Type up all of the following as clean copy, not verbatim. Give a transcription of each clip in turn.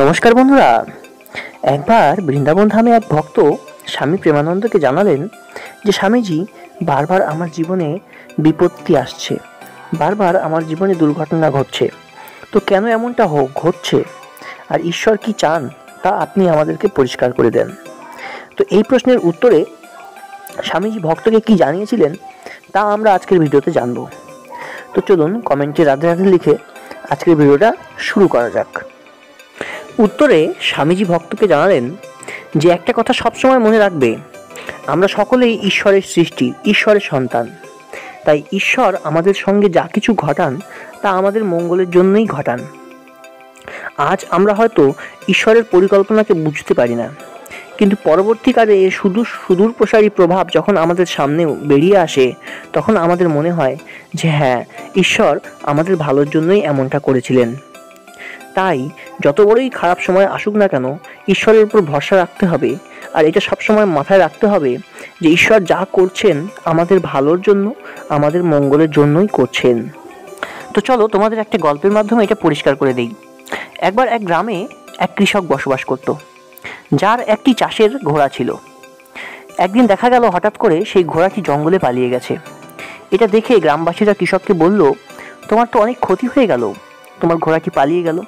নমস্কার বন্ধুরা। একবার বৃন্দাবন ধামে এক ভক্ত স্বামী প্রেমানন্দকে জানালেন যে স্বামীজি, বারবার আমার জীবনে বিপত্তি আসছে, বারবার আমার জীবনে দুর্ঘটনা ঘটছে, তো কেন এমনটা ঘটছে আর ঈশ্বর কি চান তা আপনি আমাদেরকে পরিষ্কার করে দেন। তো এই প্রশ্নের উত্তরে স্বামীজি ভক্তকে কি জানিয়েছিলেন তা আমরা আজকের ভিডিওতে জানব। তো চলুন কমেন্টে রাধে রাধে লিখে আজকের ভিডিওটা শুরু করা যাক। উত্তরে স্বামীজি ভক্তকে জানালেন যে একটা কথা সবসময় মনে রাখবে, আমরা সকলেই ঈশ্বরের সৃষ্টি, ঈশ্বরের সন্তান। তাই ঈশ্বর আমাদের সঙ্গে যা কিছু ঘটান তা আমাদের মঙ্গলের জন্যই ঘটান। আজ আমরা হয়তো ঈশ্বরের পরিকল্পনাকে বুঝতে পারি না, কিন্তু পরবর্তীকালে এর সুদূর প্রসারী প্রভাব যখন আমাদের সামনে বেরিয়ে আসে, তখন আমাদের মনে হয় যে হ্যাঁ, ঈশ্বর আমাদের ভালোর জন্যই এমনটা করেছিলেন। তাই যত বড়ই খারাপ সময় আসুক না কেন, ঈশ্বরের উপর ভরসা রাখতে হবে। আর এটা সবসময় মাথায় রাখতে হবে যে ঈশ্বর যা করছেন আমাদের ভালোর জন্য, আমাদের মঙ্গলের জন্যই করছেন। তো চলো তোমাদের একটা গল্পের মাধ্যমে এটা পরিষ্কার করে দেই। একবার এক গ্রামে এক কৃষক বসবাস করত, যার একটি চাষের ঘোড়া ছিল। একদিন দেখা গেল হঠাৎ করে সেই ঘোড়াটি জঙ্গলে পালিয়ে গেছে। এটা দেখে গ্রামবাসীরা কৃষককে বলল, তোমার তো অনেক ক্ষতি হয়ে গেল, তোমার ঘোড়াটি পালিয়ে গেল।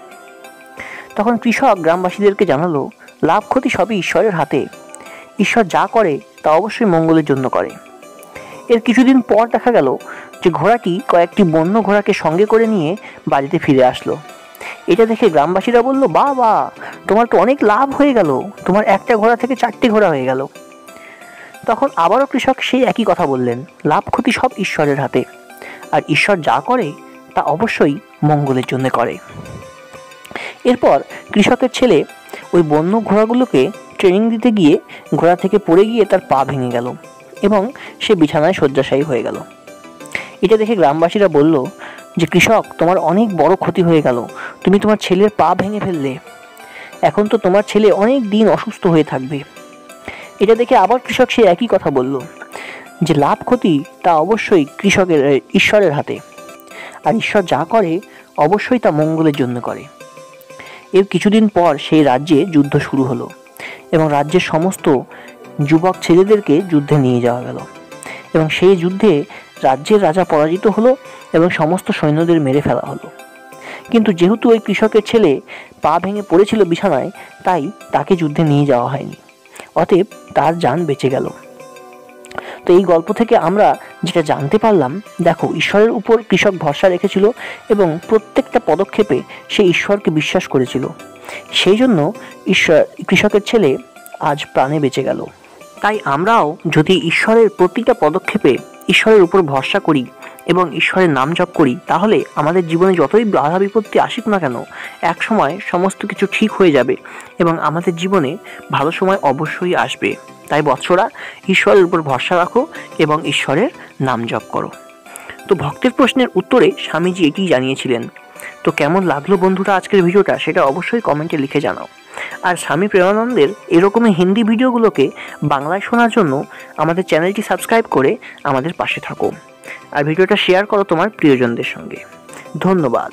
তখন কৃষক গ্রামবাসীদেরকে জানালো, লাভ ক্ষতি সবই ঈশ্বরের হাতে, ঈশ্বর যা করে তা অবশ্যই মঙ্গলের জন্য করে। এর কিছুদিন পর দেখা গেল যে ঘোড়াটি কয়েকটি বন্য ঘোড়াকে সঙ্গে করে নিয়ে বাড়িতে ফিরে আসলো। এটা দেখে গ্রামবাসীরা বলল, বাহ বাহ, তোমার তো অনেক লাভ হয়ে গেল, তোমার একটা ঘোড়া থেকে 4টি ঘোড়া হয়ে গেল। তখন আবারও কৃষক সেই একই কথা বললেন, লাভ ক্ষতি সব ঈশ্বরের হাতে, আর ঈশ্বর যা করে তা অবশ্যই মঙ্গলের জন্য করে। এরপর কৃষকের ছেলে ওই বন্য ঘোড়াগুলোকে ট্রেনিং দিতে গিয়ে ঘোড়া থেকে পড়ে গিয়ে তার পা ভেঙে গেল এবং সে বিছানায় শয্যাশায়ী হয়ে গেল। এটা দেখে গ্রামবাসীরা বলল যে কৃষক, তোমার অনেক বড় ক্ষতি হয়ে গেল, তুমি তোমার ছেলের পা ভেঙে ফেললে, এখন তো তোমার ছেলে অনেক দিন অসুস্থ হয়ে থাকবে। এটা দেখে আবার কৃষক সে একই কথা বলল যে লাভ ক্ষতি তা অবশ্যই ঈশ্বরের হাতে, আর ঈশ্বর যা করে অবশ্যই তা মঙ্গলের জন্য করে। এর কিছুদিন পর সেই রাজ্যে যুদ্ধ শুরু হলো এবং রাজ্যের সমস্ত যুবক ছেলেদেরকে যুদ্ধে নিয়ে যাওয়া গেল এবং সেই যুদ্ধে রাজ্যের রাজা পরাজিত হলো এবং সমস্ত সৈন্যদের মেরে ফেলা হলো। কিন্তু যেহেতু ওই কৃষকের ছেলে পা ভেঙে পড়েছিল বিছানায়, তাই তাকে যুদ্ধে নিয়ে যাওয়া হয়নি, অতএব তার জান বেঁচে গেল। তো এই গল্প থেকে আমরা যেটা জানতে পারলাম, দেখো, ঈশ্বরের উপর কৃষক ভরসা রেখেছিল এবং প্রত্যেকটা পদক্ষেপে সে ঈশ্বরকে বিশ্বাস করেছিল, সেই জন্য কৃষকের ছেলে আজ প্রাণে বেঁচে গেল। তাই আমরাও যদি ঈশ্বরের প্রতিটা পদক্ষেপে ঈশ্বরের উপর ভরসা করি এবং ঈশ্বরের নাম জপ করি, তাহলে আমাদের জীবনে যতই বাধা বিপত্তি আসুক না কেন, এক সময় সমস্ত কিছু ঠিক হয়ে যাবে এবং আমাদের জীবনে ভালো সময় অবশ্যই আসবে। তাই বৎসরা, ঈশ্বরের উপর ভরসা রাখো এবং ঈশ্বরের নাম জপ করো। তো ভক্তের প্রশ্নের উত্তরে স্বামীজি এটিই জানিয়েছিলেন। তো কেমন লাগলো বন্ধুরা আজকের ভিডিওটা, সেটা অবশ্যই কমেন্টে লিখে জানাও। আর স্বামী প্রেমানন্দের এরকমই হিন্দি ভিডিওগুলোকে বাংলায় শোনার জন্য আমাদের চ্যানেলটি সাবস্ক্রাইব করে আমাদের পাশে থাকো আর ভিডিওটা শেয়ার করো তোমার প্রিয়জনদের সঙ্গে। ধন্যবাদ।